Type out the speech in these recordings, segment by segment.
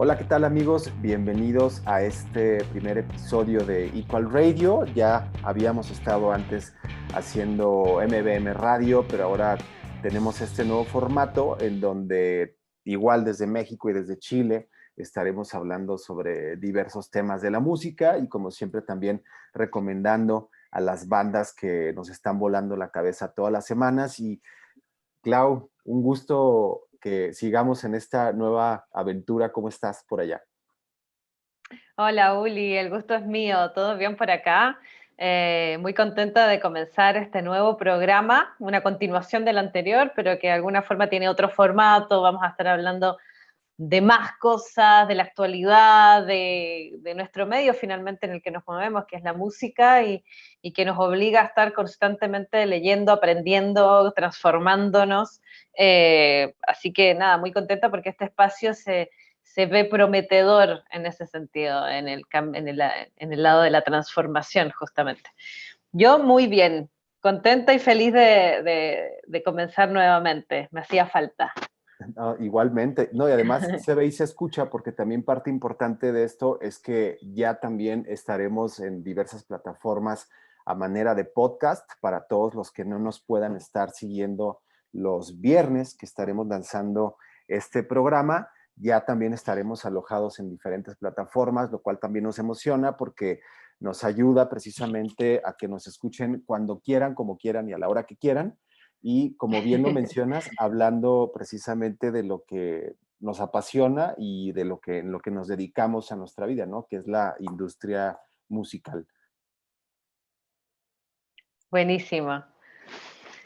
Hola, ¿qué tal amigos? Bienvenidos a este primer episodio de Equal Radio. Ya habíamos estado antes haciendo MBM Radio, pero ahora tenemos este nuevo formato en donde igual desde México y desde Chile estaremos hablando sobre diversos temas de la música y como siempre también recomendando a las bandas que nos están volando la cabeza todas las semanas. Y Clau, un gusto que sigamos en esta nueva aventura. ¿Cómo estás por allá? Hola Uli, el gusto es mío, ¿todo bien por acá? Muy contenta de comenzar este nuevo programa, una continuación del anterior, pero que de alguna forma tiene otro formato. Vamos a estar hablando de más cosas, de la actualidad, de nuestro medio finalmente en el que nos movemos, que es la música, y que nos obliga a estar constantemente leyendo, aprendiendo, transformándonos. Así que nada, muy contenta porque este espacio se ve prometedor en ese sentido, en el lado de la transformación, justamente. Yo muy bien, contenta y feliz de comenzar nuevamente, me hacía falta. No, igualmente, no, y además se ve y se escucha porque también parte importante de esto es que ya también estaremos en diversas plataformas a manera de podcast para todos los que no nos puedan estar siguiendo los viernes que estaremos lanzando este programa. Ya también estaremos alojados en diferentes plataformas, lo cual también nos emociona porque nos ayuda precisamente a que nos escuchen cuando quieran, como quieran y a la hora que quieran. Y como bien lo mencionas, hablando precisamente de lo que nos apasiona y de en lo que nos dedicamos a nuestra vida, ¿no? Que es la industria musical. Buenísimo.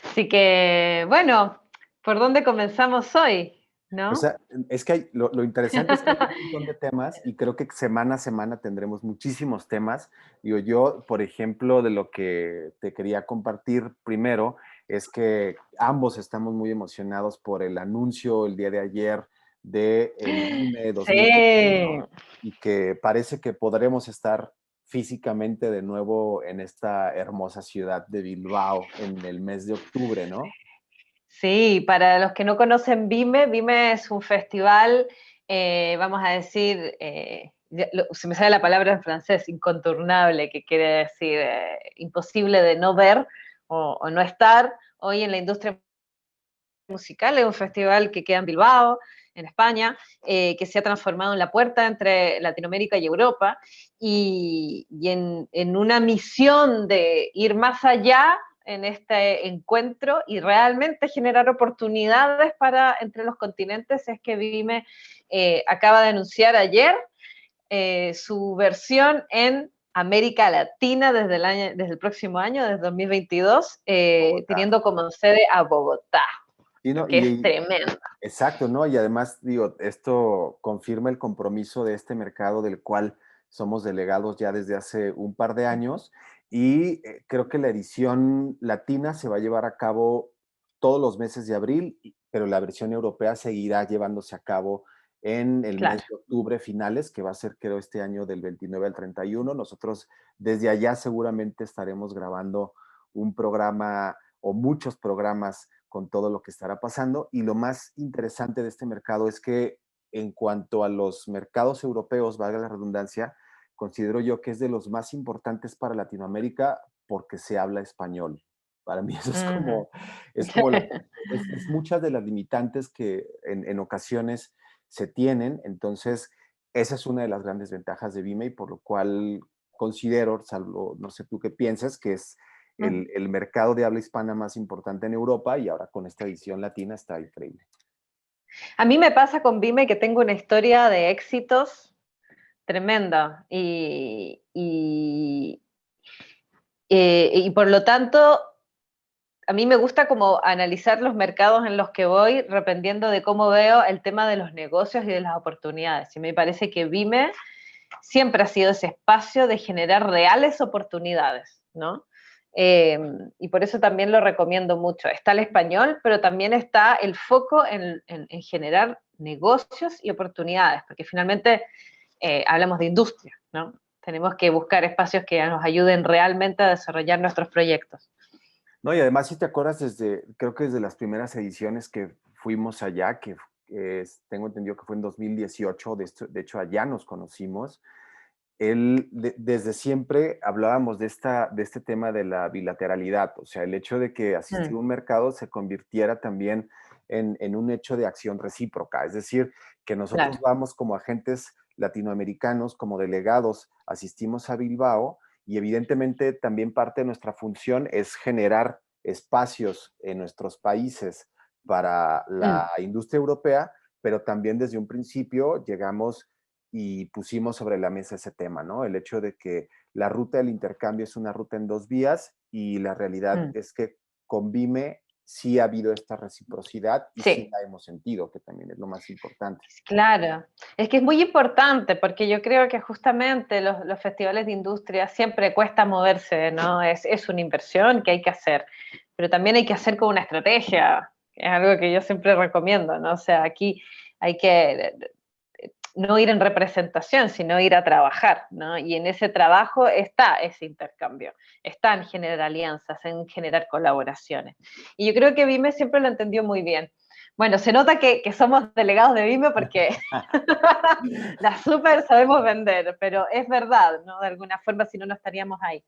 Así que, bueno, ¿por dónde comenzamos hoy? O ¿No? sea, es que lo interesante es que hay un montón de temas y creo que semana a semana tendremos muchísimos temas. Digo, yo, por ejemplo, de lo que te quería compartir primero es que ambos estamos muy emocionados por el anuncio el día de ayer de el BIME Sí, 2021 y que parece que podremos estar físicamente de nuevo en esta hermosa ciudad de Bilbao en el mes de octubre, ¿no? sí, para los que no conocen Vime, Vime es un festival, vamos a decir, se me sale la palabra en francés, incontournable, que quiere decir imposible de no ver o no estar hoy en la industria musical. Es un festival que queda en Bilbao, en España, que se ha transformado en la puerta entre Latinoamérica y Europa, y en una misión de ir más allá en este encuentro y realmente generar oportunidades para entre los continentes, es que Vime acaba de anunciar ayer su versión en América Latina desde el próximo año, desde 2022, Bogotá. teniendo como sede a Bogotá, Y lo no, que es tremendo. exacto, ¿no? Y además, digo, esto confirma el compromiso de este mercado del cual somos delegados ya desde hace un par de años y creo que la edición latina se va a llevar a cabo todos los meses de abril, pero la versión europea seguirá llevándose a cabo en el Claro. mes de octubre finales, que va a ser creo este año del 29 al 31. Nosotros desde allá seguramente estaremos grabando un programa o muchos programas con todo lo que estará pasando. Y lo más interesante de este mercado es que en cuanto a los mercados europeos, valga la redundancia, considero yo que es de los más importantes para Latinoamérica porque se habla español. Para mí eso Ujú. es como es muchas de las limitantes que en ocasiones se tienen. Entonces, esa es una de las grandes ventajas de Vime y por lo cual considero, salvo, no sé tú qué piensas, que es el mercado de habla hispana más importante en Europa y ahora con esta edición latina está increíble. A mí me pasa con Vime que tengo una historia de éxitos tremenda y por lo tanto a mí me gusta como analizar los mercados en los que voy dependiendo de cómo veo el tema de los negocios y de las oportunidades. Y me parece que Vime siempre ha sido ese espacio de generar reales oportunidades, ¿no? Eh, y por eso también lo recomiendo mucho. Está el español, pero también está el foco en generar negocios y oportunidades, porque finalmente hablamos de industria, ¿no? Tenemos que buscar espacios que nos ayuden realmente a desarrollar nuestros proyectos. No, y además, si te acuerdas, creo que desde las primeras ediciones que fuimos allá, que tengo entendido que fue en 2018, de hecho allá nos conocimos. Él, desde siempre hablábamos de este tema de la bilateralidad, o sea, el hecho de que asistir a un mercado se convirtiera también en un hecho de acción recíproca, es decir, que nosotros Claro. vamos como agentes latinoamericanos, como delegados, asistimos a Bilbao y evidentemente también parte de nuestra función es generar espacios en nuestros países para la industria europea, pero también desde un principio llegamos y pusimos sobre la mesa ese tema, ¿no? El hecho de que la ruta del intercambio es una ruta en dos vías y la realidad Mm. es que con Vime sí ha habido esta reciprocidad y sí Sí. la hemos sentido, que también es lo más importante. Claro, es que es muy importante porque yo creo que justamente los festivales de industria siempre cuesta moverse, ¿no? Es una inversión que hay que hacer, pero también hay que hacer con una estrategia, que es algo que yo siempre recomiendo, ¿no? O sea, aquí hay que no ir en representación, sino ir a trabajar, ¿no? Y en ese trabajo está ese intercambio, está en generar alianzas, en generar colaboraciones. Y yo creo que Vime siempre lo entendió muy bien. Bueno, se nota que somos delegados de Vime porque la super sabemos vender, pero es verdad, ¿no? De alguna forma, si no, no estaríamos ahí.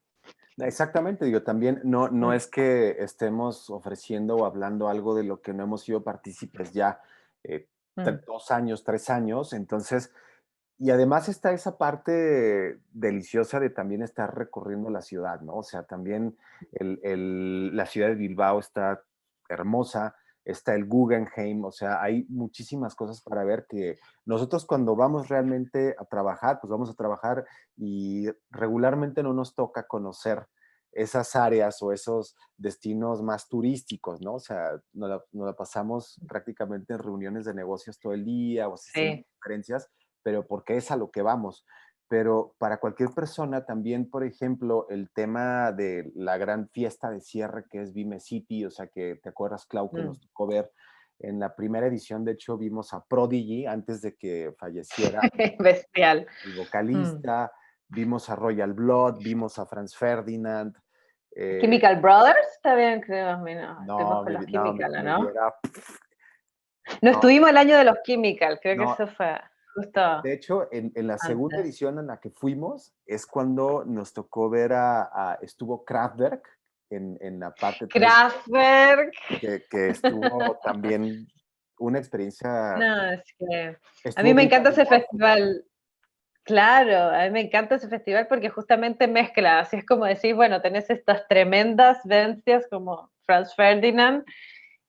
Exactamente, digo, también no es que estemos ofreciendo o hablando algo de lo que no hemos sido partícipes ya eh, 2 años, 3 años, entonces, y además está esa parte deliciosa de también estar recorriendo la ciudad, ¿no? O sea, también la ciudad de Bilbao está hermosa, está el Guggenheim, o sea, hay muchísimas cosas para ver que nosotros cuando vamos realmente a trabajar, pues vamos a trabajar y regularmente no nos toca conocer esas áreas o esos destinos más turísticos, ¿no? O sea, nos la pasamos prácticamente en reuniones de negocios todo el día o asistiendo a Sí. conferencias, pero porque es a lo que vamos. Pero para cualquier persona también, por ejemplo, el tema de la gran fiesta de cierre que es Vime City, o sea que te acuerdas, Clau, que nos tocó ver en la primera edición, de hecho vimos a Prodigy antes de que falleciera Bestial. el Mm. vocalista, vimos a Royal Blood, vimos a Franz Ferdinand. eh, Chemical Brothers, también creo, no, estuvimos no, con los no, Chemical, me ¿no? hubiera... No No, estuvimos el año de los Chemical, creo que no, eso fue justo de hecho, en la segunda antes. edición en la que fuimos es cuando nos tocó ver estuvo Kraftwerk en la parte 3, Kraftwerk. que estuvo también una experiencia, No, es que a mí estuvo me Viva encanta ese Voz. festival. Claro, a mí me encanta ese festival porque justamente mezcla, así es como decís, bueno, tenés estas tremendas bestias como Franz Ferdinand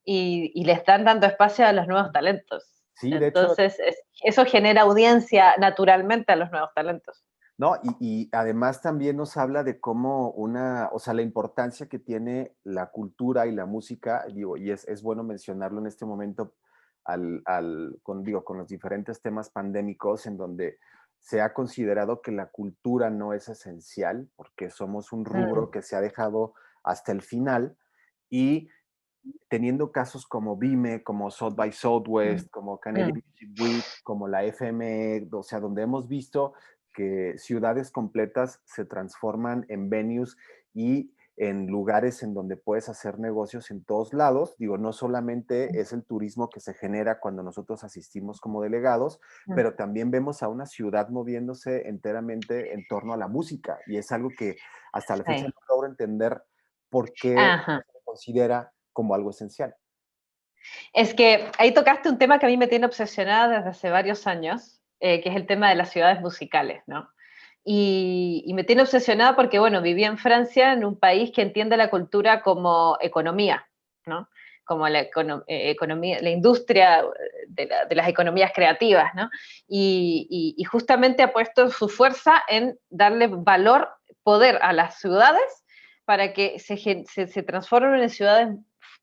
y le están dando espacio a los nuevos talentos. Sí, de hecho, Entonces, eso genera audiencia naturalmente a los nuevos talentos. no, y además también nos habla de cómo o sea, la importancia que tiene la cultura y la música, digo, y es bueno mencionarlo en este momento con los diferentes temas pandémicos en donde se ha considerado que la cultura no es esencial, porque somos un rubro Mm, que se ha dejado hasta el final, y teniendo casos como Vime, como South by mm, Southwest, como Canadian mm. Music Week, como la FME, o sea, donde hemos visto que ciudades completas se transforman en venues y en lugares en donde puedes hacer negocios en todos lados. Digo, no solamente es el turismo que se genera cuando nosotros asistimos como delegados, Mm. pero también vemos a una ciudad moviéndose enteramente en torno a la música y es algo que hasta la fecha Sí. no logro entender por qué Ajá. se considera como algo esencial. Es que ahí tocaste un tema que a mí me tiene obsesionada desde hace varios años, que es el tema de las ciudades musicales, ¿no? Y me tiene obsesionada porque, bueno, viví en Francia, en un país que entiende la cultura como economía, ¿no? Como economía, la industria de las economías creativas, ¿no? Y justamente ha puesto su fuerza en darle valor, poder a las ciudades para que se transformen en ciudades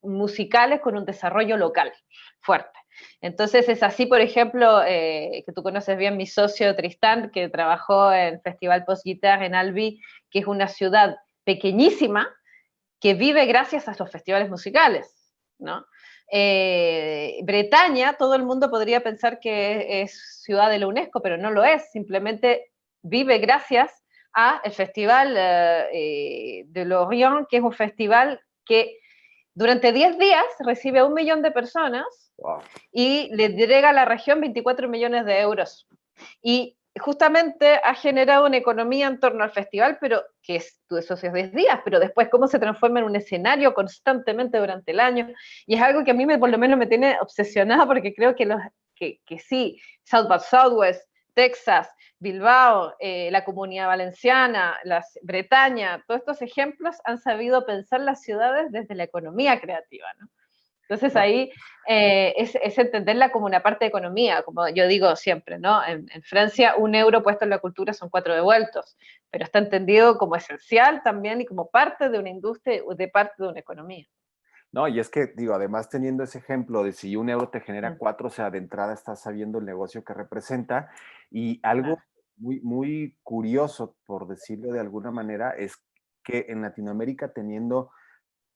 musicales con un desarrollo local fuerte. Entonces es así, por ejemplo, que tú conoces bien mi socio Tristán, que trabajó en Festival Post Guitar en Albi, que es una ciudad pequeñísima que vive gracias a los festivales musicales, ¿no? Bretaña, todo el mundo podría pensar que es ciudad de la UNESCO, pero no lo es, simplemente vive gracias a el Festival de Lorient, que es un festival que durante 10 días recibe a 1 millón de personas Wow. y le entrega a la región 24 millones de euros. Y justamente ha generado una economía en torno al festival, pero que es esos 10 días, pero después cómo se transforma en un escenario constantemente durante el año. Y es algo que a mí por lo menos me tiene obsesionada porque creo que sí, South by Southwest, Texas, Bilbao, la Comunidad Valenciana, Bretaña, todos estos ejemplos han sabido pensar las ciudades desde la economía creativa, ¿no? Entonces No, ahí es entenderla como una parte de economía, como yo digo siempre, ¿no? En Francia 1 euro puesto en la cultura son 4 devueltos, pero está entendido como esencial también y como parte de una industria, de parte de una economía. no, y es que, digo, además teniendo ese ejemplo de si 1 euro te genera 4, o sea, de entrada estás sabiendo el negocio que representa. Y algo Claro. muy, muy curioso, por decirlo de alguna manera, es que en Latinoamérica, teniendo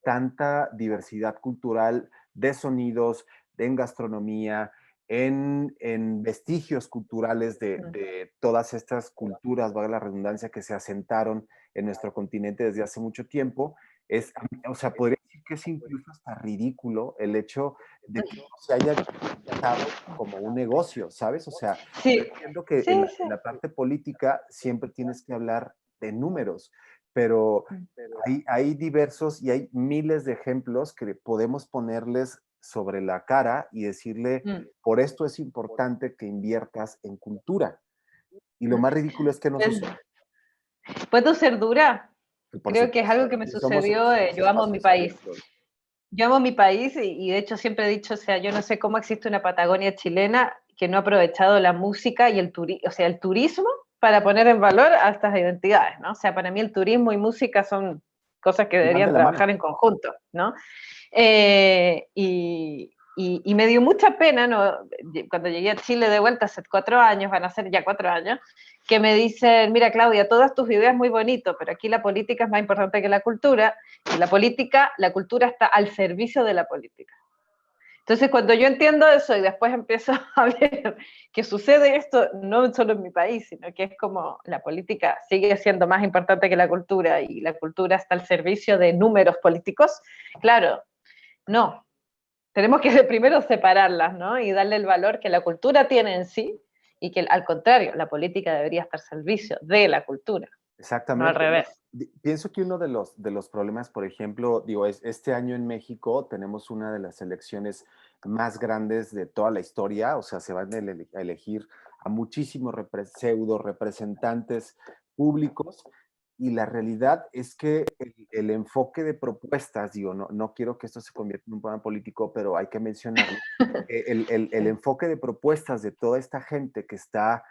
tanta diversidad cultural de sonidos, en gastronomía, en vestigios culturales de todas estas culturas, valga la redundancia, que se asentaron en nuestro continente desde hace mucho tiempo, es, o sea, podría decir que es incluso hasta ridículo el hecho de que no se haya tratado como un negocio, ¿sabes? O sea, yo Sí, entiendo que sí, sí. en la parte política siempre tienes que hablar de números, pero hay diversos y hay miles de ejemplos que podemos ponerles sobre la cara y decirle, por esto es importante que inviertas en cultura. Y lo más ridículo es que no sucede. ¿Puedo ser dura? Por Creo que es supuesto, algo que me aquí somos, sucedió, somos yo amo mi espacios país. abiertos. Yo amo mi país y de hecho siempre he dicho, o sea, yo no sé cómo existe una Patagonia chilena que no ha aprovechado la música y o sea, el turismo para poner en valor a estas identidades, ¿no? O sea, para mí el turismo y música son cosas que Y van de deberían la mano. trabajar en conjunto, ¿no? Y me dio mucha pena, ¿no? Cuando llegué a Chile de vuelta hace 4 años, van a ser ya 4 años, que me dicen, mira Claudia, todas tus ideas muy bonito, pero aquí la política es más importante que la cultura, y la cultura está al servicio de la política. Entonces, cuando yo entiendo eso y después empiezo a ver que sucede esto, no solo en mi país, sino que es como la política sigue siendo más importante que la cultura y la cultura está al servicio de números políticos, claro, no. Tenemos que primero separarlas, ¿no? Y darle el valor que la cultura tiene en sí y que, al contrario, la política debería estar al servicio de la cultura, no al Exactamente, ¿no? revés. Pienso que uno de los problemas, por ejemplo, digo, es este año en México tenemos una de las elecciones más grandes de toda la historia, o sea, se van a elegir a muchísimos pseudo representantes públicos, y la realidad es que el enfoque de propuestas, digo, no quiero que esto se convierta en un programa político, pero hay que mencionarlo, el Sí. enfoque de propuestas de toda esta gente que está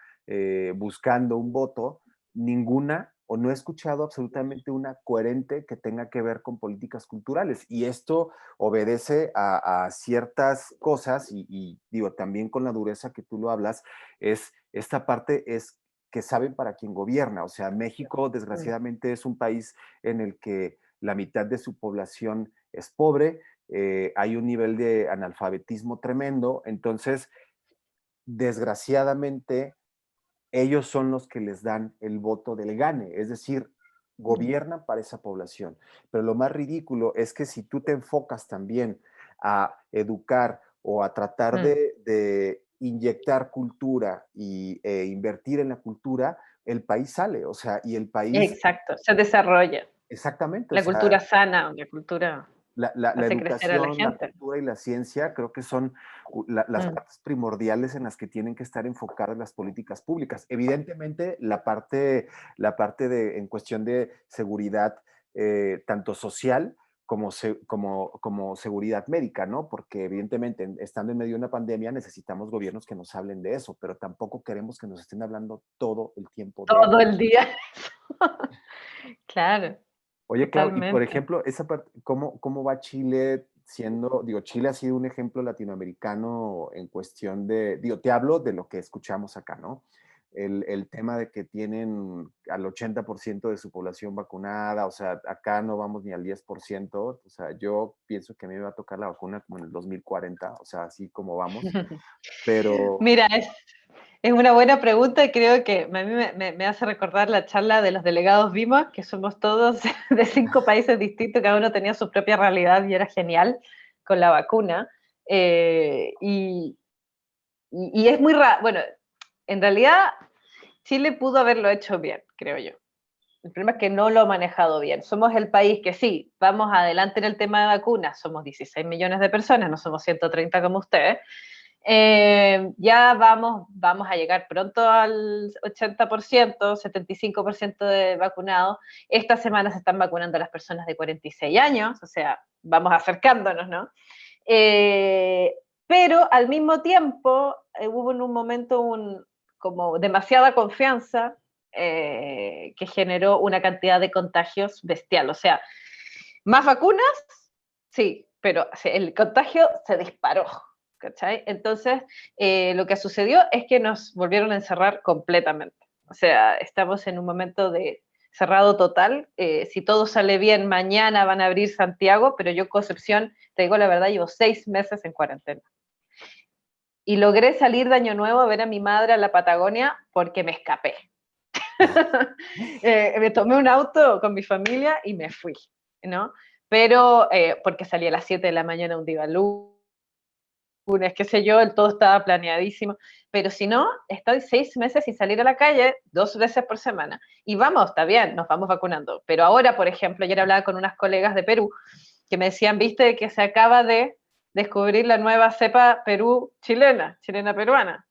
buscando un voto, ninguna o no he escuchado absolutamente una coherente que tenga que ver con políticas culturales. Y esto obedece a ciertas cosas y digo, también con la dureza que tú lo hablas, es esta parte es que saben para quién gobierna. O sea, México desgraciadamente es un país en el que la mitad de su población es pobre, hay un nivel de analfabetismo tremendo, entonces, desgraciadamente, ellos son los que les dan el voto del gane, es decir, gobiernan para esa población. Pero lo más ridículo es que si tú te enfocas también a educar o a tratar de inyectar cultura e invertir en la cultura, el país sale, o sea, y el país, Exacto, se desarrolla. exactamente, o La sea, cultura sana, la cultura la hace crecer a la educación, la gente. cultura y la ciencia creo que son las Mm. partes primordiales en las que tienen que estar enfocadas las políticas públicas. Evidentemente, la parte de, en cuestión de seguridad, tanto social como seguridad médica, ¿no? Porque evidentemente, estando en medio de una pandemia, necesitamos gobiernos que nos hablen de eso, pero tampoco queremos que nos estén hablando todo el tiempo de Todo eso. el día. Claro, Oye, Clau, y por totalmente. ejemplo, esa parte, ¿cómo va Chile siendo, digo, Chile ha sido un ejemplo latinoamericano en cuestión de, digo, te hablo de lo que escuchamos acá, ¿no? El tema de que tienen al 80% de su población vacunada, o sea, acá no vamos ni al 10%, o sea, yo pienso que a mí me va a tocar la vacuna como en el 2040, o sea, así como vamos, pero Mira, Es una buena pregunta y creo que a mí me hace recordar la charla de los delegados Vimos, que somos todos de 5 países distintos, cada uno tenía su propia realidad y era genial con la vacuna. Eh, y, y es muy raro, bueno, en realidad Chile pudo haberlo hecho bien, creo yo. El problema es que no lo ha manejado bien. Somos el país que sí, vamos adelante en el tema de vacunas, somos 16 millones de personas, no somos 130 como ustedes. Ya vamos a llegar pronto al 80%, 75% de vacunados. Esta semana se están vacunando a las personas de 46 años, o sea, vamos acercándonos, ¿no? Eh, pero al mismo tiempo hubo en un momento como demasiada confianza que generó una cantidad de contagios bestial. O sea, más vacunas, sí, pero el contagio se disparó. ¿Cachai? Entonces, lo que sucedió es que nos volvieron a encerrar completamente. O sea, estamos en un momento de cerrado total. Si todo sale bien, mañana van a abrir Santiago, pero yo, Concepción, te digo la verdad, llevo 6 meses en cuarentena. Y logré salir de Año Nuevo a ver a mi madre a la Patagonia porque me escapé. Me tomé un auto con mi familia y me fui, ¿no? Pero porque salí a las 7 de la mañana un día lunes, qué sé yo, todo estaba planeadísimo, pero si no, estoy 6 meses sin salir a la calle 2 veces por semana. Y vamos, está bien, nos vamos vacunando. Pero ahora, por ejemplo, ayer hablaba con unas colegas de Perú que me decían, viste, que se acaba de descubrir la nueva cepa Perú chilena, chilena peruana,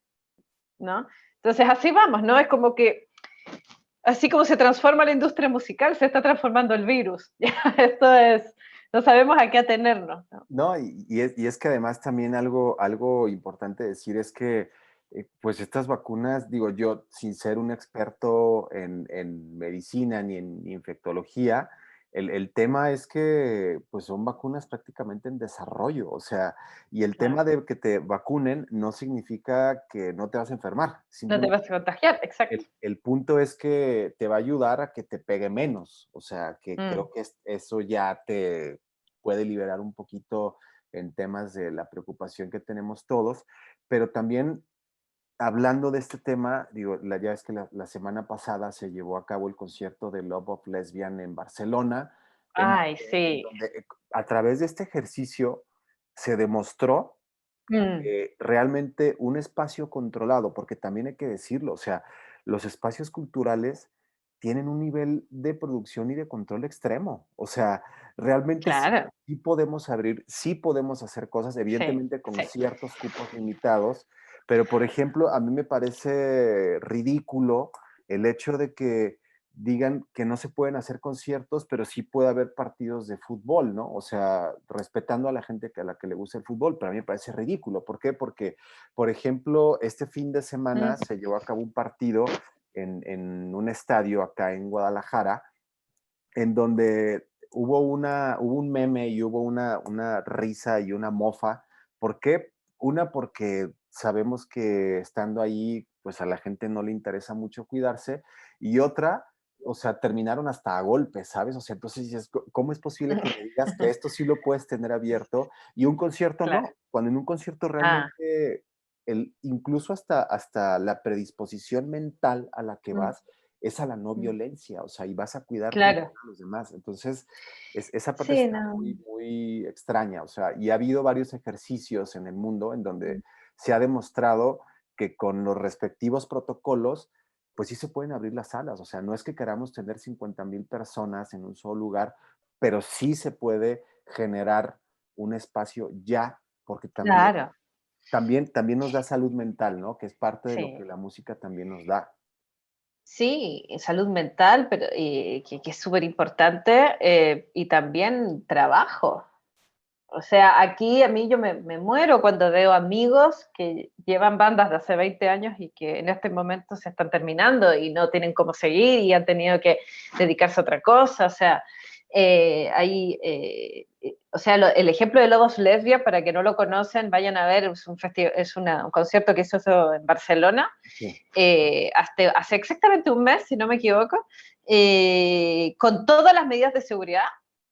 ¿no? Entonces así vamos, ¿no? Es como que, así como se transforma la industria musical, se está transformando el virus. Esto es, no sabemos a qué atenernos, ¿no? No, y es que además también algo importante decir es que pues estas vacunas, digo yo, sin ser un experto en medicina ni en infectología, el tema es que pues son vacunas prácticamente en desarrollo, o sea, y el Claro. tema de que te vacunen no significa que no te vas a enfermar, No te simplemente vas a contagiar, exacto. el punto es que te va a ayudar a que te pegue menos, o sea, que Mm. creo que eso ya te puede liberar un poquito en temas de la preocupación que tenemos todos, pero también hablando de este tema, digo, ya es que la semana pasada se llevó a cabo el concierto de Love of Lesbian en Barcelona, Ay, en sí. donde a través de este ejercicio se demostró Mm, realmente un espacio controlado, porque también hay que decirlo, o sea, los espacios culturales tienen un nivel de producción y de control extremo. O sea, realmente sí, claro, sí podemos abrir, sí podemos hacer cosas, sí, evidentemente con sí. ciertos cupos limitados, pero por ejemplo, a mí me parece ridículo el hecho de que digan que no se pueden hacer conciertos, pero sí puede haber partidos de fútbol, ¿no? O sea, respetando a la gente a la que le gusta el fútbol, pero a mí me parece ridículo. ¿Por qué? Porque, por ejemplo, este fin de semana Mm, se llevó a cabo un partido en un estadio acá en Guadalajara, en donde hubo un meme y hubo una risa y una mofa. ¿Por qué? Una, porque sabemos que estando ahí, pues a la gente no le interesa mucho cuidarse, y otra, o sea, terminaron hasta a golpes, ¿sabes? O sea, entonces dices, ¿cómo es posible que me digas que esto sí lo puedes tener abierto y un concierto claro. no? Cuando en un concierto Ah, realmente, incluso hasta la predisposición mental a la que mm, vas es a la no mm, violencia, o sea, y vas a cuidarte y claro. cuidar a los demás. Entonces, esa parte Sí, está muy, no. muy extraña, o sea, y ha habido varios ejercicios en el mundo en Mm, donde se ha demostrado que con los respectivos protocolos, pues sí se pueden abrir las salas, o sea, no es que queramos tener 50,000 personas en un solo lugar, pero sí se puede generar un espacio ya, porque claro, también nos da salud mental, ¿no? Que es parte de lo que sí. la música también nos da. Sí, salud mental, pero que es súper importante, y también trabajo. O sea, aquí a mí yo me muero cuando veo amigos que llevan bandas de hace 20 años y que en este momento se están terminando y no tienen cómo seguir y han tenido que dedicarse a otra cosa. O sea, o sea, el ejemplo de Lobos Lesbia, para que no lo conocen, vayan a ver, un concierto que hizo eso en Barcelona, Sí. hace exactamente un mes, si no me equivoco, con todas las medidas de seguridad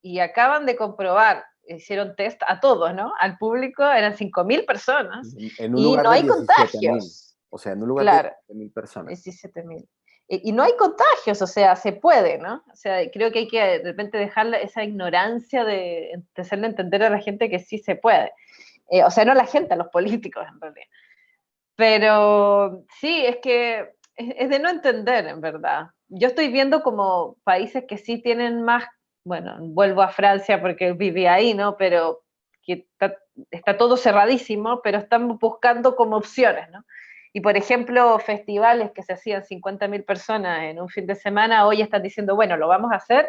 y acaban de comprobar, hicieron test a todos, ¿no? Al público eran 5.000 personas En un y lugar no de hay 17,000. contagios. O sea, en un lugar de claro, 17.000 personas. 17.000. Y no hay contagios, o sea, se puede, ¿no? O sea, creo que hay que de repente dejar esa ignorancia de hacerle entender a la gente que sí se puede. O sea, no a la gente, a los políticos en realidad. Pero sí, es que es de no entender, en verdad. Yo estoy viendo como países que sí tienen más, bueno, vuelvo a Francia porque viví ahí, ¿no? Pero que está todo cerradísimo, pero están buscando como opciones, ¿no? Y por ejemplo, festivales que se hacían 50.000 personas en un fin de semana, hoy están diciendo, bueno, lo vamos a hacer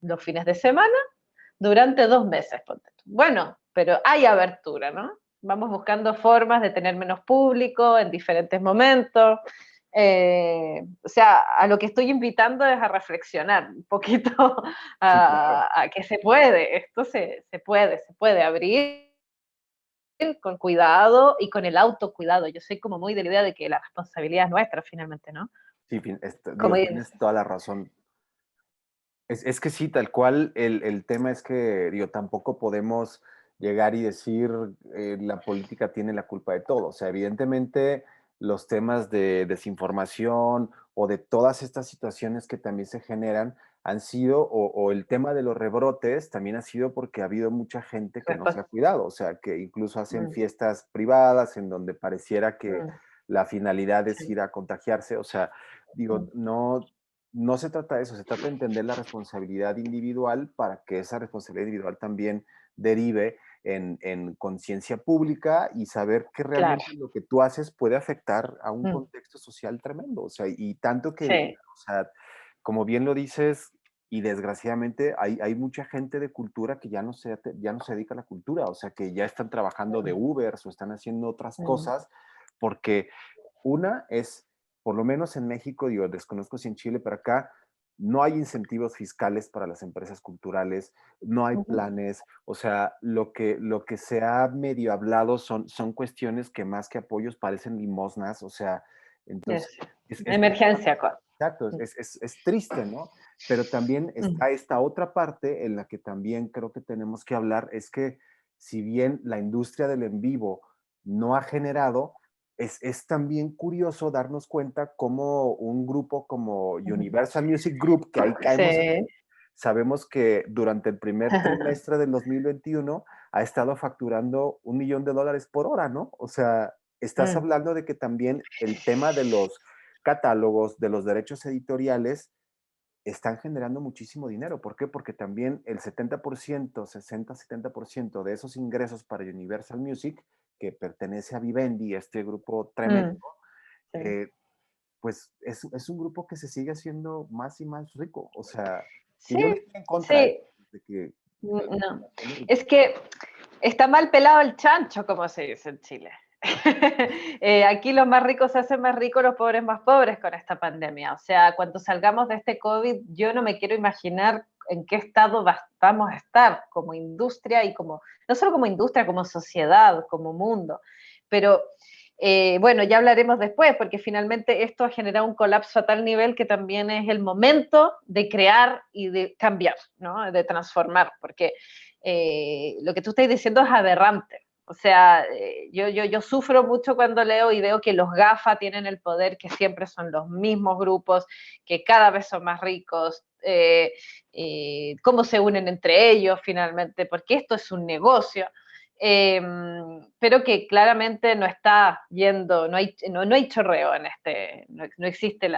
los fines de semana durante 2 meses. Bueno, pero hay abertura, ¿no? Vamos buscando formas de tener menos público en diferentes momentos. O sea, a lo que estoy invitando es a reflexionar un poquito, Sí, claro. a que se puede, esto se puede abrir con cuidado y con el autocuidado. Yo soy como muy de la idea de que la responsabilidad es nuestra finalmente, ¿no? Sí, Como digo, tienes toda la razón. Es que sí, tal cual, el tema es que, digo, tampoco podemos llegar y decir la política tiene la culpa de todo. O sea, evidentemente los temas de desinformación o de todas estas situaciones que también se generan han sido, o el tema de los rebrotes también ha sido porque ha habido mucha gente que no se ha cuidado. O sea, que incluso hacen mm, fiestas privadas en donde pareciera que mm, la finalidad es sí, ir a contagiarse. O sea, digo, mm, no se trata de eso, se trata de entender la responsabilidad individual para que esa responsabilidad individual también derive en conciencia pública y saber que claro, realmente lo que tú haces puede afectar a un mm, contexto social tremendo. O sea, y tanto que, sí, o sea, como bien lo dices, y desgraciadamente hay mucha gente de cultura que ya no se dedica a la cultura, o sea, que ya están trabajando de mm, Ubers o están haciendo otras mm, cosas porque una es, por lo menos en México, digo, desconozco si en Chile, pero acá no hay incentivos fiscales para las empresas culturales, no hay ujú. planes, o sea, lo que se ha medio hablado son cuestiones que más que apoyos parecen limosnas, o sea, entonces, Eso. es Emergencia. exacto, es triste, ¿no? Pero también Mm, está esta otra parte en la que también creo que tenemos que hablar, es que si bien la industria del en vivo no ha generado, es también curioso darnos cuenta cómo un grupo como ujú. Universal Music Group, que ahí caemos Sí. aquí, sabemos que durante el primer trimestre del 2021 ha estado facturando $1 millón por hora, ¿no? O sea, estás Mm, hablando de que también el tema de los catálogos, de los derechos editoriales, están generando muchísimo dinero. ¿Por qué? Porque también el 70%, 60-70% de esos ingresos para Universal Music, que pertenece a Vivendi, este grupo tremendo, mm, sí. eh, pues es un grupo que se sigue haciendo más y más rico. O sea, que Sí, yo no estoy en contra sí, de que no. tener rico. Es que está mal pelado el chancho, como se dice en Chile. Aquí los más ricos se hacen más ricos, los pobres más pobres con esta pandemia. O sea, cuando salgamos de este COVID, yo no me quiero imaginar en qué estado vamos a estar como industria y como, no solo como industria, como sociedad, como mundo. Pero bueno, ya hablaremos después, porque finalmente esto ha generado un colapso a tal nivel que también es el momento de crear y de cambiar, ¿no? De transformar, porque lo que tú estás diciendo es aberrante. O sea, yo sufro mucho cuando leo y veo que los GAFA tienen el poder, que siempre son los mismos grupos, que cada vez son más ricos, cómo se unen entre ellos finalmente, porque esto es un negocio. Eh, pero que claramente no está yendo, no hay chorreo en este, no existe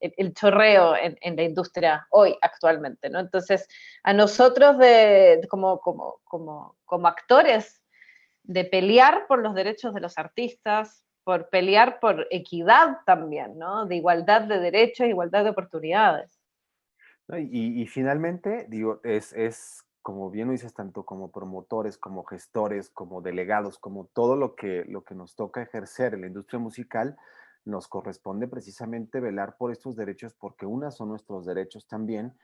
el chorreo en la industria hoy actualmente, ¿no? Entonces, a nosotros como actores de pelear por los derechos de los artistas, por pelear por equidad también, ¿no? De igualdad de derechos, igualdad de oportunidades. ¿No? Y finalmente, digo, como bien lo dices, tanto como promotores, como gestores, como delegados, como todo lo que nos toca ejercer en la industria musical, nos corresponde precisamente velar por estos derechos, porque una son nuestros derechos también,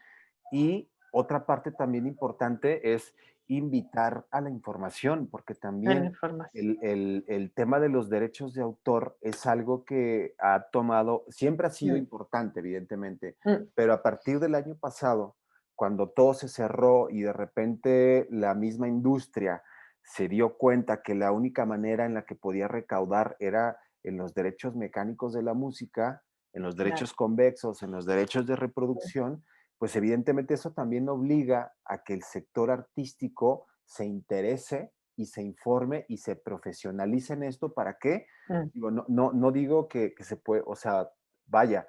y otra parte también importante es invitar a la información, porque En la también información. el tema de los derechos de autor es algo que ha tomado, siempre ha sido Mm, importante, evidentemente, mm, pero a partir del año pasado, cuando todo se cerró y de repente la misma industria se dio cuenta que la única manera en la que podía recaudar era en los derechos mecánicos de la música, en los Claro. derechos convexos, en los derechos de Sí. reproducción, pues evidentemente eso también obliga a que el sector artístico se interese y se informe y se profesionalice en esto. ¿Para qué? Mm, Digo, no digo que se puede, o sea, vaya,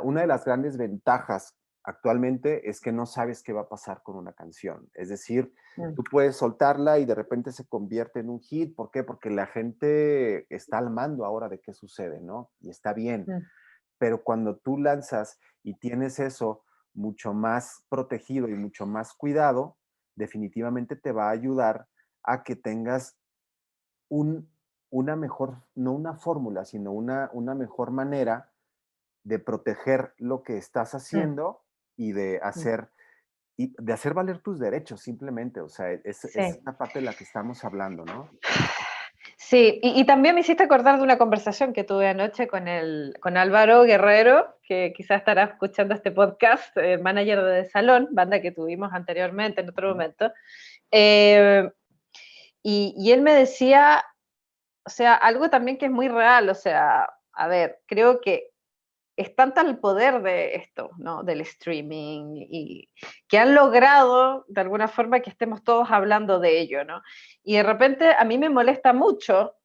una de las grandes ventajas actualmente es que no sabes qué va a pasar con una canción. Es decir, mm, tú puedes soltarla y de repente se convierte en un hit. ¿Por qué? Porque la gente está al mando ahora de qué sucede, ¿no? Y está bien. mm. Pero cuando tú lanzas y tienes eso mucho más protegido y mucho más cuidado, definitivamente te va a ayudar a que tengas un, una mejor, no una fórmula, sino una mejor manera de proteger lo que estás Mm, haciendo y mm. y de hacer valer tus derechos simplemente. O sea, es Sí. esta parte de la que estamos hablando, ¿no? Sí, y también me hiciste acordar de una conversación que tuve anoche con Álvaro Guerrero, que quizás estará escuchando este podcast, manager de Salón, banda que tuvimos anteriormente en otro Ujú. momento. Eh, y él me decía, o sea, algo también que es muy real, o sea, a ver, creo que es tanta el poder de esto, ¿no? Del streaming, y que han logrado de alguna forma que estemos todos hablando de ello, ¿no? Y de repente a mí me molesta mucho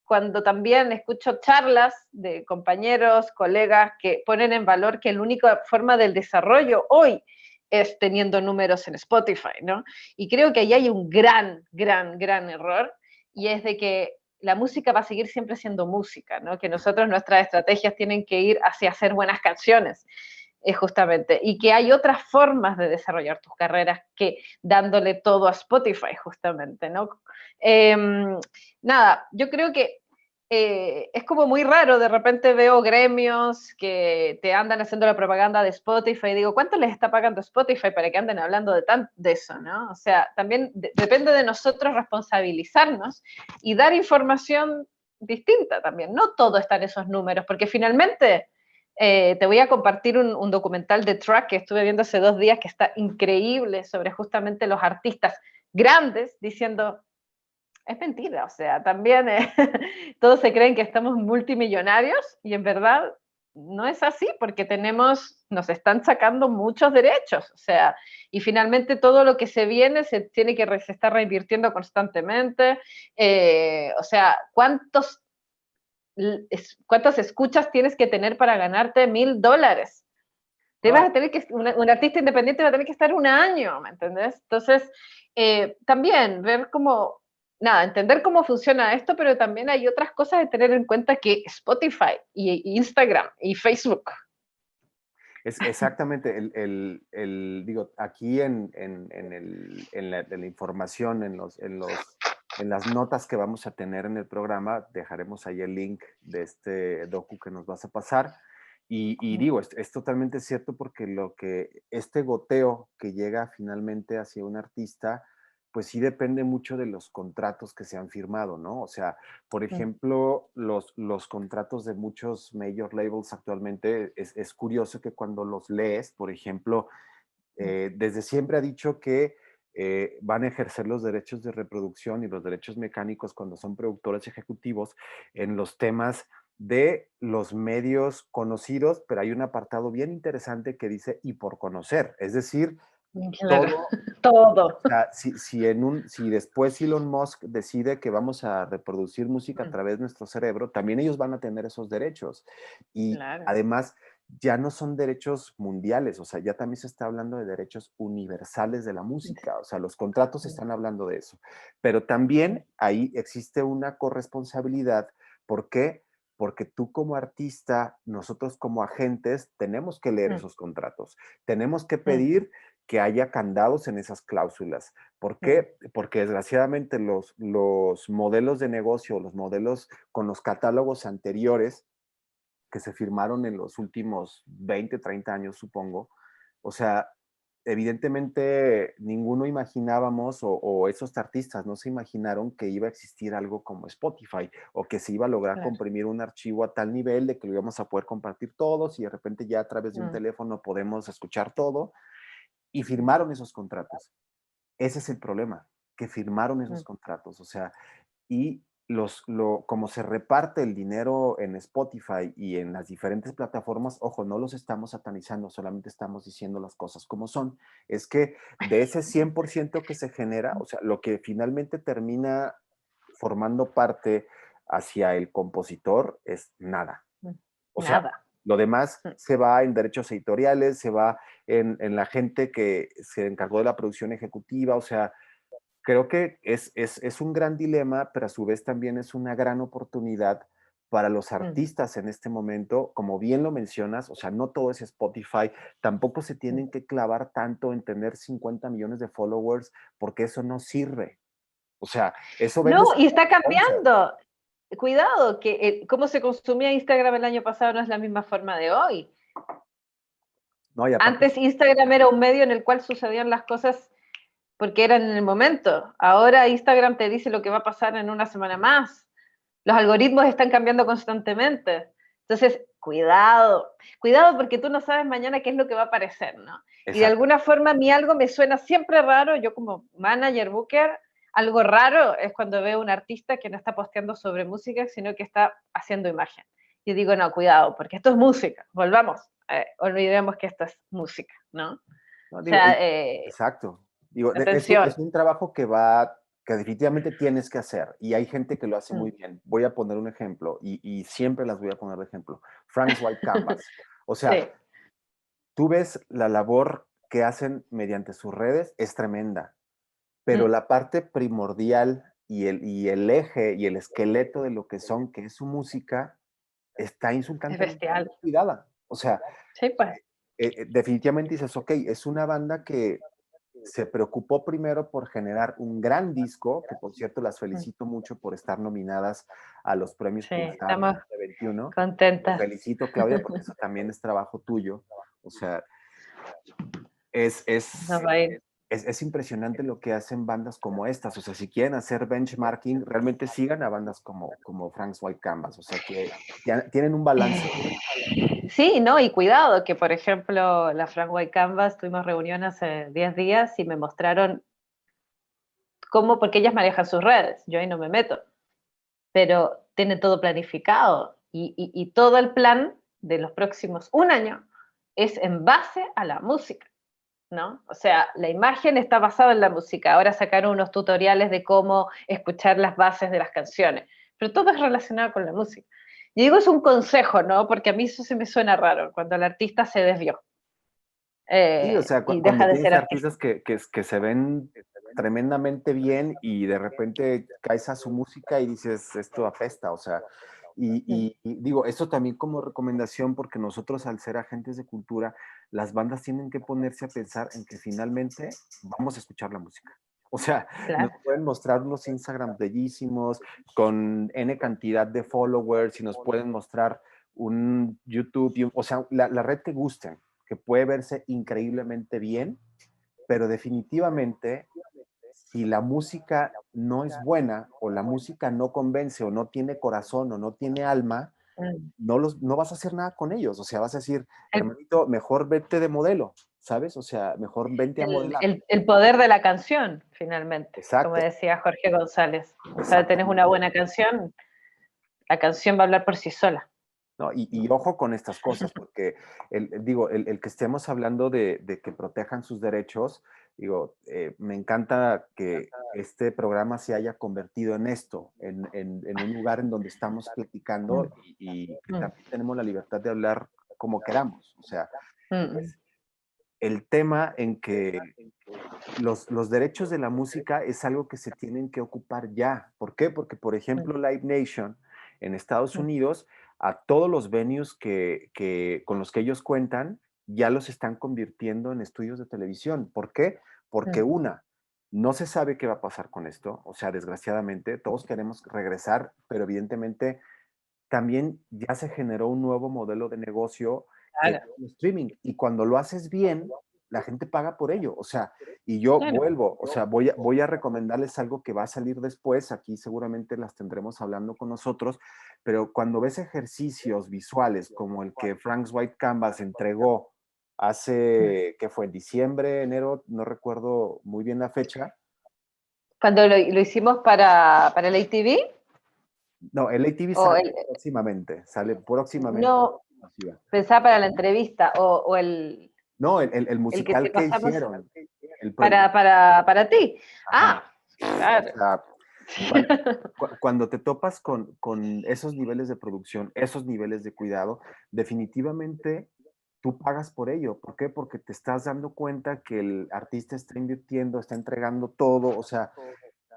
cuando también escucho charlas de compañeros, colegas que ponen en valor que la única forma del desarrollo hoy es teniendo números en Spotify, ¿no? Y creo que ahí hay un gran error, y es de que la música va a seguir siempre siendo música, ¿no? Que nosotros nuestras estrategias tienen que ir hacia hacer buenas canciones, justamente, y que hay otras formas de desarrollar tus carreras que dándole todo a Spotify, justamente, ¿no? Eh, nada, yo creo que es como muy raro, de repente veo gremios que te andan haciendo la propaganda de Spotify y digo, ¿cuánto les está pagando Spotify para que anden hablando de eso, ¿no? O sea, también depende de nosotros responsabilizarnos y dar información distinta también. No todo está en esos números, porque finalmente te voy a compartir un documental de Track que estuve viendo hace 2 días que está increíble sobre justamente los artistas grandes diciendo, es mentira, o sea, también todos se creen que estamos multimillonarios y en verdad no es así porque nos están sacando muchos derechos, o sea, y finalmente todo lo que se viene se está reinvirtiendo constantemente, o sea, ¿cuántas escuchas tienes que tener para ganarte $1,000? No, Un artista independiente va a tener que estar un año, ¿me entendés? Entonces, también ver cómo, nada, entender cómo funciona esto, pero también hay otras cosas de tener en cuenta que Spotify y Instagram y Facebook. es exactamente digo, aquí en la información, en las notas que vamos a tener en el programa, dejaremos ahí el link de este docu que nos vas a pasar. Y digo, es totalmente cierto porque este goteo que llega finalmente hacia un artista, pues sí depende mucho de los contratos que se han firmado, ¿no? O sea, por ejemplo, los contratos de muchos major labels actualmente, es curioso que cuando los lees, por ejemplo, desde siempre ha dicho que van a ejercer los derechos de reproducción y los derechos mecánicos cuando son productores ejecutivos en los temas de los medios conocidos, pero hay un apartado bien interesante que dice y por conocer, es decir, Claro, todo, todo. o sea, si después Elon Musk decide que vamos a reproducir música a través de nuestro cerebro, también ellos van a tener esos derechos. Y Claro. además, ya no son derechos mundiales, o sea, ya también se está hablando de derechos universales de la música, o sea, los contratos están hablando de eso. Pero también ahí existe una corresponsabilidad. ¿Por qué? Porque tú como artista, nosotros como agentes, tenemos que leer esos contratos. Tenemos que pedir que haya candados en esas cláusulas. ¿Por qué? Porque desgraciadamente los modelos de negocio, los modelos con los catálogos anteriores que se firmaron en los últimos 20, 30 años, supongo, o sea, evidentemente ninguno imaginábamos o esos artistas no se imaginaron que iba a existir algo como Spotify o que se iba a lograr Claro. comprimir un archivo a tal nivel de que lo íbamos a poder compartir todos y de repente ya a través de un teléfono podemos escuchar todo y firmaron esos contratos. Ese es el problema, que firmaron esos contratos, o sea, y como se reparte el dinero en Spotify y en las diferentes plataformas, ojo, no los estamos satanizando, solamente estamos diciendo las cosas como son. Es que de ese 100% que se genera, o sea, lo que finalmente termina formando parte hacia el compositor es nada. O sea, Nada. lo demás se va en derechos editoriales, se va en la gente que se encargó de la producción ejecutiva, o sea, creo que es un gran dilema, pero a su vez también es una gran oportunidad para los artistas en este momento, como bien lo mencionas, o sea, no todo es Spotify, tampoco se tienen que clavar tanto en tener 50 millones de followers, porque eso no sirve. O sea, eso No, vende y está sponsor. cambiando. Cuidado, que cómo se consumía Instagram el año pasado no es la misma forma de hoy. No, y aparte, Antes Instagram era un medio en el cual sucedían las cosas porque eran en el momento. Ahora Instagram te dice lo que va a pasar en una semana más. Los algoritmos están cambiando constantemente. Entonces, cuidado, cuidado porque tú no sabes mañana qué es lo que va a aparecer, ¿no? Y de exacto. alguna forma a mí algo me suena siempre raro, yo como manager, booker, algo raro es cuando veo un artista que no está posteando sobre música, sino que está haciendo imagen. Y digo, no, cuidado, porque esto es música, volvamos, olvidemos que esto es música, ¿no? No, O digo, sea, exacto. Digo, es atención. un trabajo que definitivamente tienes que hacer y hay gente que lo hace muy bien. Voy a poner un ejemplo y siempre las voy a poner de ejemplo. Frank's White Canvas. O sea, Sí. tú ves la labor que hacen mediante sus redes, es tremenda, pero Mm. la parte primordial y el eje y el esqueleto de lo que son, que es su música, está Es insultantemente bestial. cuidada. O sea, Sí, pues. definitivamente dices, ok, es una banda que se preocupó primero por generar un gran disco, que por cierto las Mm. felicito mucho por estar nominadas a los premios Sí, Pulsar estamos 2021. Te contentas. felicito, Claudia, porque eso también es trabajo tuyo. O sea, es, Nos es, va a ir. es impresionante lo que hacen bandas como estas. O sea, si quieren hacer benchmarking, realmente sigan a bandas como Frank's White Canvas. O sea, que ya tienen un balance. Sí, ¿no? Y cuidado, que por ejemplo la Frank White Canvas, tuvimos reunión hace 10 días y me mostraron cómo, porque ellas manejan sus redes, yo ahí no me meto, pero tienen todo planificado y todo el plan de los próximos un año es en base a la música, ¿no? O sea, la imagen está basada en la música. Ahora sacaron unos tutoriales de cómo escuchar las bases de las canciones, pero todo es relacionado con la música. Y digo, es un consejo, ¿no? Porque a mí eso se me suena raro, cuando el artista se desvió Sí, o sea, y deja cuando de tienes ser artista. artistas que se ven tremendamente bien y de repente caes a su música y dices, esto apesta, o sea, Mm. y digo, esto también como recomendación, porque nosotros al ser agentes de cultura, las bandas tienen que ponerse a pensar en que finalmente vamos a escuchar la música. O sea, nos Claro. pueden mostrar unos Instagram bellísimos, con N cantidad de followers, y nos pueden mostrar un YouTube, o sea, la red que gusten, que puede verse increíblemente bien, pero definitivamente si la música no es buena o la música no convence o no tiene corazón o no tiene alma, Mm. no vas a hacer nada con ellos. O sea, vas a decir, El, hermanito, mejor vete de modelo, ¿sabes? O sea, mejor vente a modelar. el poder de la canción, finalmente, como Exacto, decía Jorge González. O sea, tenés una exactamente. buena canción, la canción va a hablar por sí sola. ¿No? Y ojo con estas cosas, porque digo, el que estemos hablando de que protejan sus derechos, digo, me encanta que este programa se haya convertido en esto, en un lugar en donde estamos platicando Mm, y que mm, también tenemos la libertad de hablar como queramos. O sea, mm, es el tema en que los derechos de la música es algo que se tienen que ocupar ya. ¿Por qué? Porque, por mm, ejemplo, Live Nation en Estados mm, Unidos, a todos los venues con los que ellos cuentan, ya los están convirtiendo en estudios de televisión. ¿Por qué? Porque mm. una, no se sabe qué va a pasar con esto. O sea, desgraciadamente, todos queremos regresar, pero evidentemente también ya se generó un nuevo modelo de negocio que es Claro, el streaming. Y cuando lo haces bien, la gente paga por ello. O sea, y yo claro. vuelvo, o sea, voy a recomendarles algo que va a salir después. Aquí seguramente las tendremos hablando con nosotros, pero cuando ves ejercicios visuales como el que Frank's White Canvas entregó Mm. hace, ¿qué fue? Diciembre, enero, no recuerdo muy bien la fecha. Cuando lo hicimos para el ATV, No, el ATV O sale próximamente. no, pensaba para la entrevista, o No, el el que te musical que pasamos hicieron, el proyecto. para ti. Ajá. Ah, O claro. sea, cuando te topas con esos niveles de producción, esos niveles de cuidado, definitivamente tú pagas por ello. ¿Por qué? Porque te estás dando cuenta que el artista está invirtiendo, está entregando todo. O sea,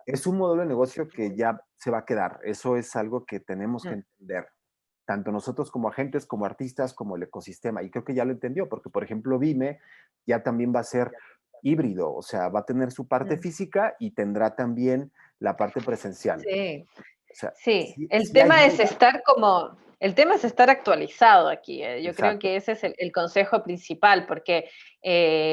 es un modelo de negocio que ya se va a quedar. Eso es algo que tenemos que entender, tanto nosotros como agentes, como artistas, como el ecosistema. Y creo que ya lo entendió, porque por ejemplo Vime ya también va a ser híbrido, o sea, va a tener su parte física y tendrá también la parte presencial. Sí, O sea, sí. sí, El sí hay tema es duda. estar el tema es estar actualizado aquí. Yo creo Exacto. que ese es el consejo principal, porque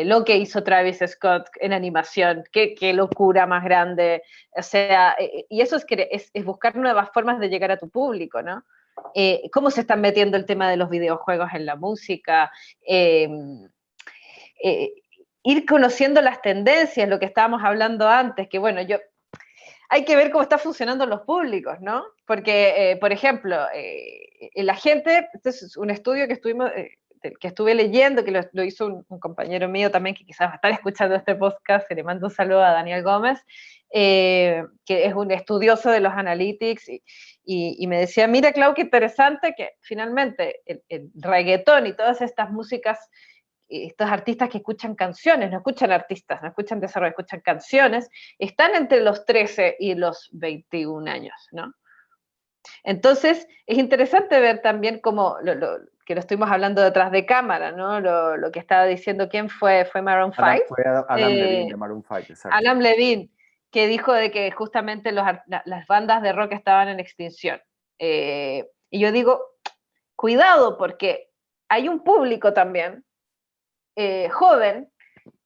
lo que hizo Travis Scott en animación, qué locura más grande. O sea, y eso es buscar nuevas formas de llegar a tu público, ¿no? Cómo se están metiendo el tema de los videojuegos en la música. Eh, eh, Ir conociendo las tendencias, lo que estábamos hablando antes, que bueno, hay que ver cómo están funcionando los públicos, ¿no? Porque, por ejemplo, la gente, este es un estudio que que estuve leyendo, que lo hizo un compañero mío también, que quizás va a estar escuchando este podcast, se le mando un saludo a Daniel Gómez, que es un estudioso de los analytics, y me decía, mira, Clau, qué interesante que finalmente el reggaetón y todas estas músicas, estos artistas que escuchan canciones, no escuchan artistas, no escuchan desarrollo, escuchan canciones, están entre los 13 y los 21 años, ¿no? Entonces, es interesante ver también cómo, que lo estuvimos hablando detrás de cámara, ¿no? Lo que estaba diciendo, ¿quién fue Maroon 5? Fue Adam Levine de Maroon 5, exacto. Adam Levine, que dijo de que justamente las bandas de rock estaban en extinción. Y yo digo, cuidado, porque hay un público también joven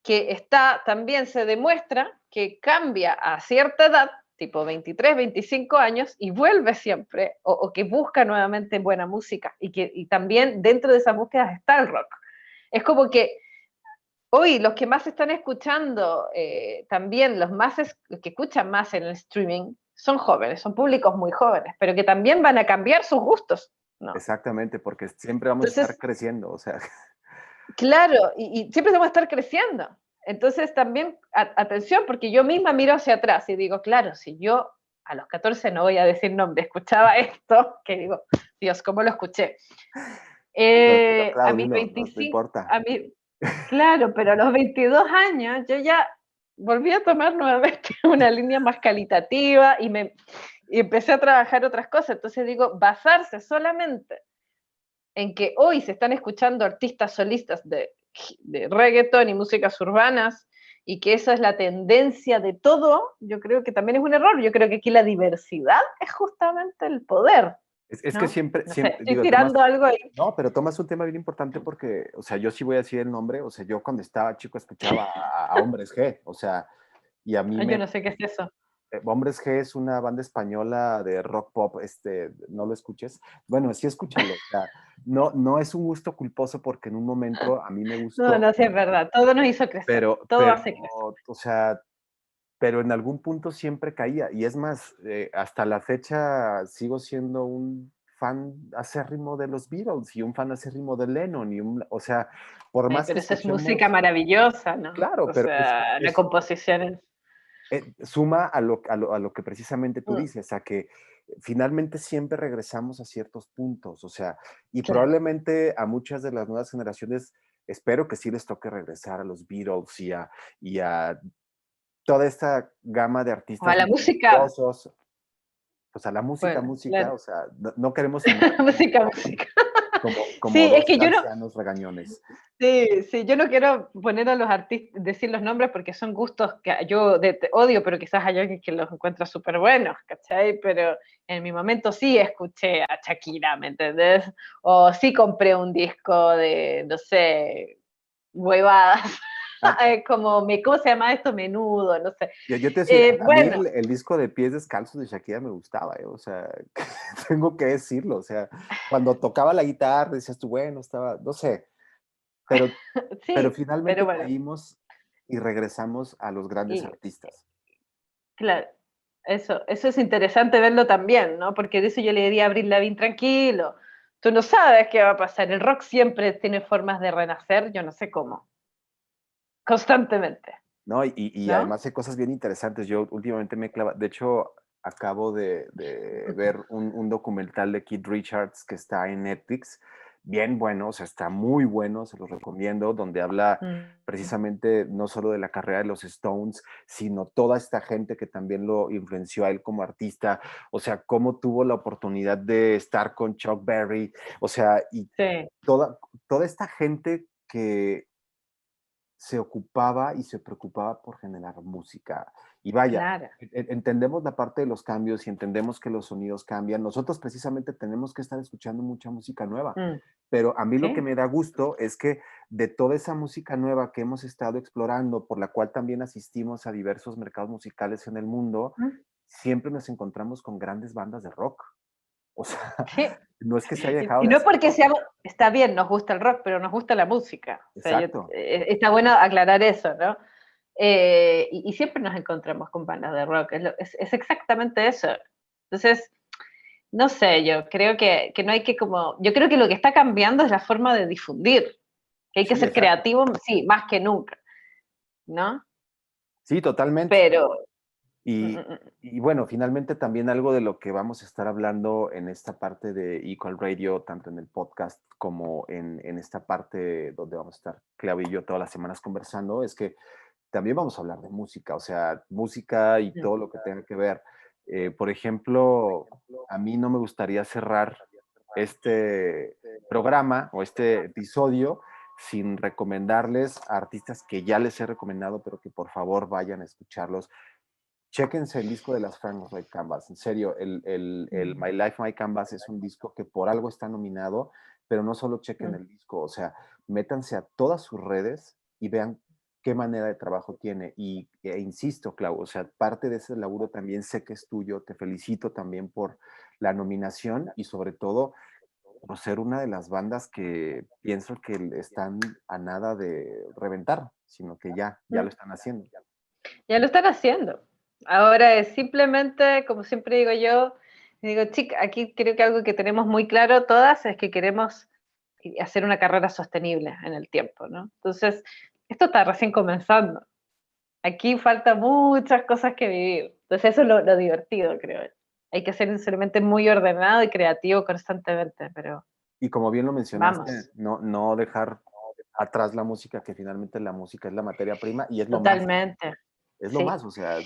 que también se demuestra que cambia a cierta edad, tipo 23, 25 años, y vuelve siempre, o que busca nuevamente buena música, y también dentro de esas búsquedas está el rock. Es como que hoy los que más están escuchando, también los que escuchan más en el streaming, son jóvenes, son públicos muy jóvenes, pero que también van a cambiar sus gustos, ¿no? Exactamente, porque siempre vamos a estar Entonces, creciendo, o sea. claro, y siempre vamos a estar creciendo. Entonces también, atención, porque yo misma miro hacia atrás y digo, claro, si yo a los 14, no voy a decir nombre, escuchaba esto, que digo, Dios, ¿cómo lo escuché? A Claro, mis dilo, no 25, importa. claro, pero a los 22 años yo ya volví a tomar nuevamente una línea más calitativa y empecé a trabajar otras cosas. Entonces digo, basarse solamente en que hoy se están escuchando artistas solistas de reggaetón y músicas urbanas, y que esa es la tendencia de todo, yo creo que también es un error. Yo creo que aquí la diversidad es justamente el poder, Es que ¿no? siempre, No sé, estoy digo, tirando algo ahí. no, pero tomas un tema bien importante porque, o sea, yo sí voy a decir el nombre, o sea, yo cuando estaba chico escuchaba a Hombres G, o sea, y a mí Yo me, no sé qué es eso. Hombres G es una banda española de rock pop, no lo escuches. Bueno, sí escúchalo, o sea, no es un gusto culposo porque en un momento a mí me No, gustó, no, sí es verdad. Todo nos hizo crecer. Todo pero, hace crecer. o sea, pero en algún punto siempre caía. Y es más, hasta la fecha sigo siendo un fan acérrimo de los Beatles y un fan acérrimo de Lennon. O sea, por Ay, más que pero eso es música escuchemos, maravillosa, ¿no? claro, O pero sea, la composición es... suma a lo que precisamente tú Mm, dices, a que finalmente siempre regresamos a ciertos puntos. O sea, y claro. probablemente a muchas de las nuevas generaciones, espero que sí les toque regresar a los Beatles y a toda esta gama de O a artistas la música, maravillosos, pues a la música, bueno, música, claro. o sea, no queremos sonar Música, música. como Sí, es dos que yo no, ancianos regañones. sí, sí, yo no quiero poner a los artistas, decir los nombres porque son gustos que yo odio, pero quizás hay alguien que los encuentra súper buenos, ¿cachai? Pero en mi momento sí escuché a Shakira, ¿me entendés? O sí compré un disco de, no sé, huevadas, Ah, como, ¿cómo se llama esto? Menudo, no sé. yo te decía, a mí Bueno, el disco de Pies Descalzos de Shakira me gustaba, o sea, tengo que decirlo, o sea, cuando tocaba la guitarra decías tú, bueno, estaba, no sé, pero, pero sí, pero finalmente bueno, caímos y regresamos a los grandes y, artistas. claro. eso es interesante verlo también, ¿no? Porque de eso yo le diría a Avril Lavigne, tranquilo, tú no sabes qué va a pasar, el rock siempre tiene formas de renacer, yo no sé cómo, constantemente, ¿No? Y ¿no? además hay cosas bien interesantes. Yo últimamente me he clavado, de hecho, acabo de ver un documental de Keith Richards que está en Netflix, bien bueno, o sea, está muy bueno, se los recomiendo, donde habla Mm. precisamente no solo de la carrera de los Stones, sino toda esta gente que también lo influenció a él como artista, o sea, cómo tuvo la oportunidad de estar con Chuck Berry, o sea, y Sí, toda esta gente que se ocupaba y se preocupaba por generar música. Y vaya, claro. entendemos la parte de los cambios y entendemos que los sonidos cambian. Nosotros precisamente tenemos que estar escuchando mucha música nueva. Mm. Pero a mí lo que Sí. me da gusto es que de toda esa música nueva que hemos estado explorando, por la cual también asistimos a diversos mercados musicales en el mundo, Mm. siempre nos encontramos con grandes bandas de rock. O sea, Sí. no es que se haya dejado Y de no es hacer porque rock. seamos, está bien, nos gusta el rock, pero nos gusta la música. O sea, Exacto. está bueno aclarar eso, ¿no? Y siempre nos encontramos con bandas de rock, es exactamente eso. Entonces, no sé, yo creo que no hay que como, yo creo que lo que está cambiando es la forma de difundir, que hay que Sí, ser exacto. creativo, sí, más que nunca, ¿no? Sí, totalmente. Pero, mm, Y, mm, mm, y bueno, finalmente también algo de lo que vamos a estar hablando en esta parte de Equal Radio, tanto en el podcast como en esta parte donde vamos a estar Clau y yo todas las semanas conversando, es que también vamos a hablar de música, o sea, música y mm, todo lo que tenga que ver. Por ejemplo, a mí no me gustaría cerrar este programa o este episodio sin recomendarles a artistas que ya les he recomendado, pero que por favor vayan a escucharlos. Chéquense el disco de las Frank White Canvas. En serio, el mm. My Life, My Canvas es un disco que por algo está nominado, pero no solo chequen Mm. el disco, o sea, métanse a todas sus redes y vean qué manera de trabajo tiene. E insisto, Clau, o sea, parte de ese laburo también sé que es tuyo. Te felicito también por la nominación y sobre todo por ser una de las bandas que pienso que están a nada de reventar, sino que ya lo Mm. están haciendo. Ya lo están haciendo. Ahora es simplemente, como siempre digo yo, digo, chica, aquí creo que algo que tenemos muy claro todas es que queremos hacer una carrera sostenible en el tiempo, ¿no? Entonces, esto está recién comenzando. Aquí falta muchas cosas que vivir. Entonces, eso es lo divertido, creo. Hay que ser solamente muy ordenado y creativo constantemente, pero Y como bien lo mencionaste, vamos, no dejar atrás la música, que finalmente la música es la materia prima y totalmente. es lo Sí. más, o sea,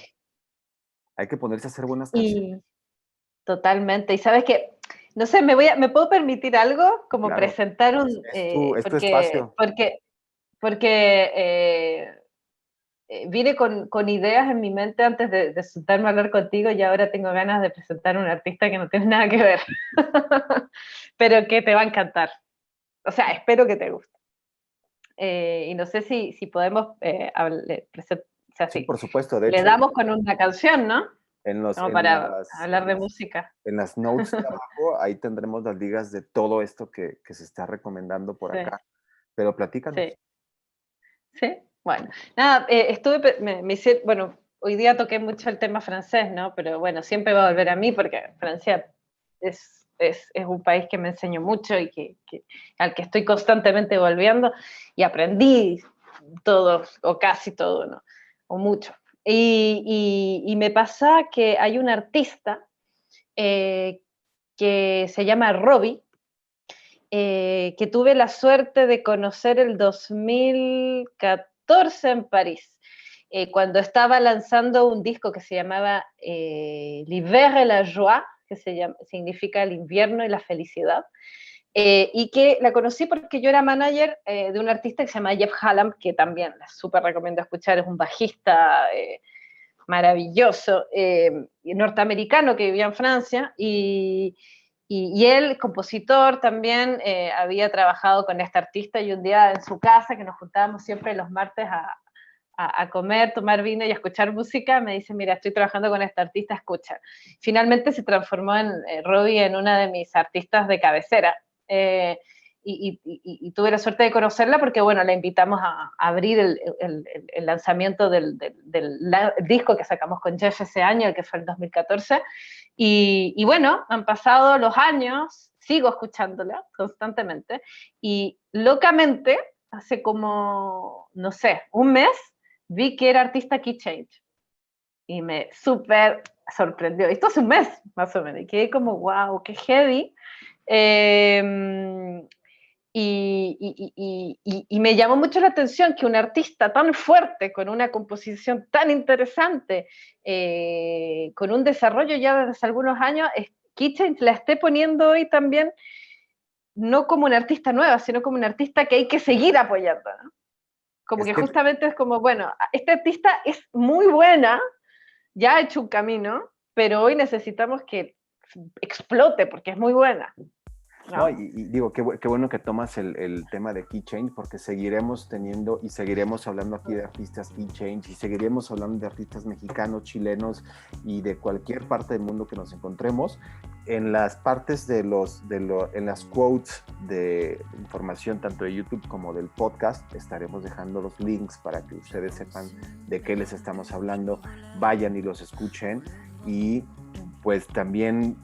hay que ponerse a hacer buenas canciones. Y totalmente. Y sabes que, no sé, ¿me puedo permitir algo? Como Claro, presentar es tu porque, espacio. porque vine con ideas en mi mente antes de sentarme a hablar contigo y ahora tengo ganas de presentar a un artista que no tiene nada que ver, pero que te va a encantar. O sea, espero que te guste. Y no sé si podemos o sea, Sí, sí, por supuesto. De le hecho, damos con una canción, ¿no? en los, Como en para las, hablar de música. en las notes de abajo, ahí tendremos las ligas de todo esto que se está recomendando por Sí, acá. Pero sí. platícanos. Sí, bueno, nada, bueno, hoy día toqué mucho el tema francés, ¿no? Pero bueno, siempre va a volver a mí porque Francia es un país que me enseñó mucho y al que estoy constantemente volviendo y aprendí todo, o casi todo, ¿no? O mucho. Y me pasa que hay un artista eh, que se llama Robbie, que tuve la suerte de conocer el 2014 en París, cuando estaba lanzando un disco que se llamaba L'hiver et la joie, significa el invierno y la felicidad, y que la conocí porque yo era manager de un artista que se llama Jeff Hallam, que también les súper recomiendo escuchar, es un bajista maravilloso, norteamericano que vivía en Francia, y él, compositor también, había trabajado con este artista y un día en su casa, que nos juntábamos siempre los martes a comer, tomar vino y a escuchar música, me dice, mira, estoy trabajando con este artista, escucha. Finalmente se transformó en Robbie en una de mis artistas de cabecera. y tuve la suerte de conocerla porque, bueno, la invitamos a abrir el lanzamiento del disco que sacamos con Jeff ese año, que fue el 2014, y bueno, han pasado los años, sigo escuchándola constantemente, y locamente, hace como, no sé, un mes, vi que era artista Key Change, y me súper sorprendió. Esto hace un mes, más o menos, y quedé como, wow, qué heavy. Y me llamó mucho la atención que un artista tan fuerte, con una composición tan interesante, con un desarrollo ya desde hace algunos años, Key Change la esté poniendo hoy también, no como una artista nueva, sino como una artista que hay que seguir apoyando, ¿no? Como que justamente es como, bueno, esta artista es muy buena, ya ha hecho un camino, pero hoy necesitamos que explote porque es muy buena. No, y digo, qué bueno que tomas el tema de Key Change, porque seguiremos teniendo y seguiremos hablando aquí de artistas Key Change, y seguiremos hablando de artistas mexicanos, chilenos y de cualquier parte del mundo que nos encontremos. En las partes en las quotes de información tanto de YouTube como del podcast, estaremos dejando los links para que ustedes sepan de qué les estamos hablando, vayan y los escuchen. Y pues también,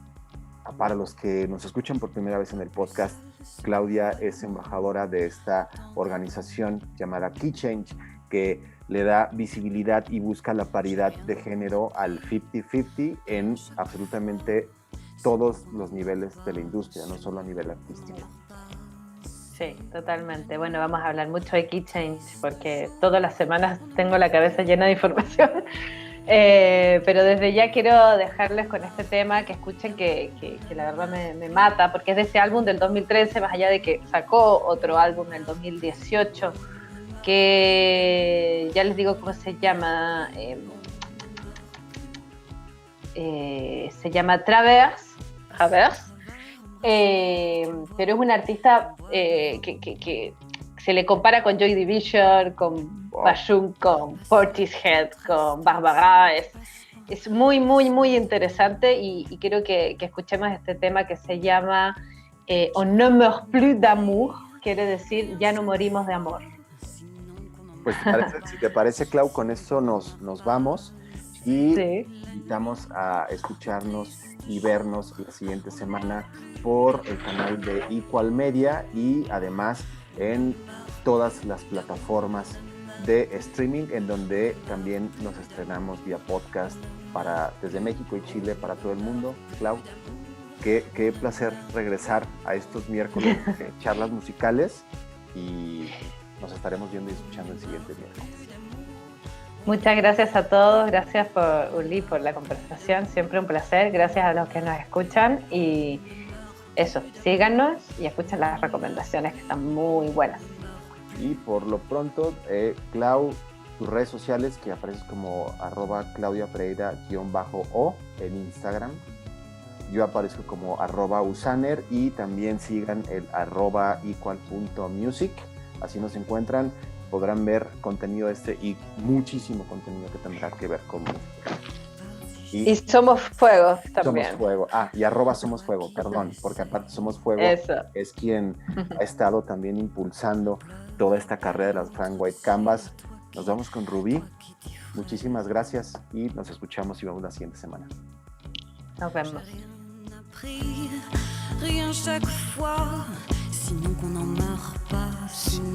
para los que nos escuchan por primera vez en el podcast, Claudia es embajadora de esta organización llamada Key Change, que le da visibilidad y busca la paridad de género al 50-50 en absolutamente todos los niveles de la industria, no solo a nivel artístico. Sí, totalmente. Bueno, vamos a hablar mucho de Key Change porque todas las semanas tengo la cabeza llena de información. Pero desde ya quiero dejarles con este tema, que escuchen que la verdad me mata, porque es de ese álbum del 2013, más allá de que sacó otro álbum en el 2018, que ya les digo cómo se llama, se llama Traverse, pero es un artista que se le compara con Joy Division, con Bashung, con Portishead, con Barbara. Es muy, muy, muy interesante, y quiero que escuchemos este tema que se llama On ne meurt plus d'amour, quiere decir ya no morimos de amor. Pues si te parece, Clau, con esto nos vamos y invitamos a escucharnos y vernos la siguiente semana por el canal de Equal Media y además en todas las plataformas de streaming, en donde también nos estrenamos vía podcast desde México y Chile para todo el mundo. Clau, qué placer regresar a estos miércoles de charlas musicales, y nos estaremos viendo y escuchando el siguiente miércoles. Muchas gracias a todos, gracias Uli por la conversación, siempre un placer, gracias a los que nos escuchan, y eso, síganos y escuchen las recomendaciones que están muy buenas. Y por lo pronto, Clau, tus redes sociales, que apareces como @ClaudiaPereira_o en Instagram. Yo aparezco como @usaner, y también sigan el @equal.music. Así nos encuentran, podrán ver contenido y muchísimo contenido que tendrá que ver con música. Y Somos Fuego también. Somos Fuego. Y @Somos Fuego, perdón, porque aparte Somos Fuego es quien ha estado también impulsando toda esta carrera de las Frank White Canvas. Nos vamos con Rubí. Muchísimas gracias y nos escuchamos y vemos la siguiente semana. Nos vemos. Rien chaque fois, sinon qu'on n'en meurt pas, sinon